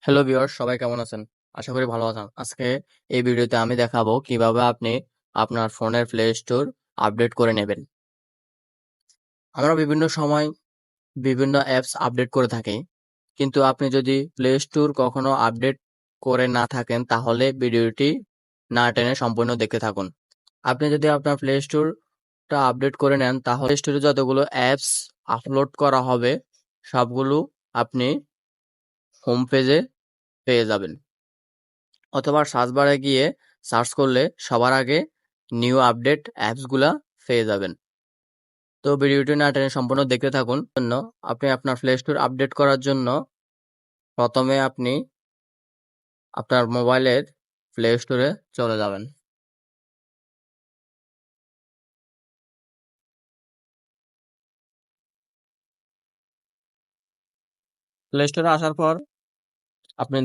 Hello viewers, সবাই কেমন আছেন? আশা করি ভালো আছেন। আজকে এই ভিডিওতে আমি দেখাবো কিভাবে আপনি আপনার ফোনের প্লে স্টোর আপডেট করে নেবেন। আমরা বিভিন্ন সময় বিভিন্ন অ্যাপস আপডেট করে থাকি, কিন্তু আপনি যদি প্লে স্টোর কখনো আপডেট করে না থাকেন তাহলে ভিডিওটি না টেনে সম্পূর্ণ দেখতে থাকুন। আপনি যদি আপনার প্লে স্টোরটা আপডেট করে নেন তাহলে স্টোরে যতগুলো অ্যাপস আপলোড করা হবে সবগুলো আপনি হোম পেজে পেয়ে যাবেন, অথবা সার্চ বারে গিয়ে সার্চ করলে সবার আগে নিউ আপডেট অ্যাপসগুলা পেয়ে যাবেন। তো ভিডিওটি না টেনে সম্পূর্ণ দেখতে থাকুন। আপনি আপনার প্লে স্টোর আপডেট করার জন্য প্রথমে আপনি আপনার মোবাইলের প্লে স্টোরে চলে যাবেন। প্লে স্টোরে আসার পর আপনি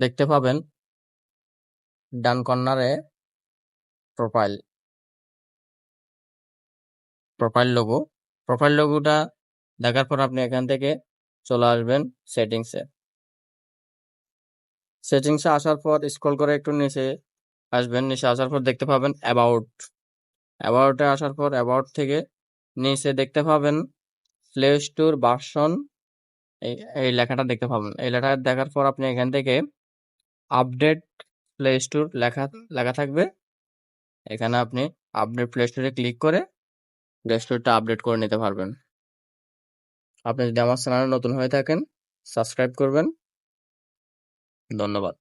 দেখতে পাবেন ডান কর্নারে প্রোফাইল প্রোফাইল লোগো। প্রোফাইল লোগোটা দেখার পর আপনি এখান থেকে চলে আসবেন সেটিংসে। সেটিংসে আসার পর স্ক্রল করে একটু নিচে আসবেন। নিচে আসার পর দেখতে পাবেন অ্যাবাউটে আসার পর অ্যাবাউট থেকে নিচে দেখতে পাবেন প্লে স্টোর ভার্সন, এই এই লেখাটা দেখতে পাবেন। এই লেখা দেখার পর আপনি এখান থেকে আপডেট প্লে স্টোর লেখা লেখা থাকবে, এখানে আপনি আপডেট প্লে স্টোরে ক্লিক করে প্লে স্টোরটা আপডেট করে নিতে পারবেন। আপনি যদি আমার চ্যানেলে নতুন হয়ে থাকেন সাবস্ক্রাইব করবেন। ধন্যবাদ।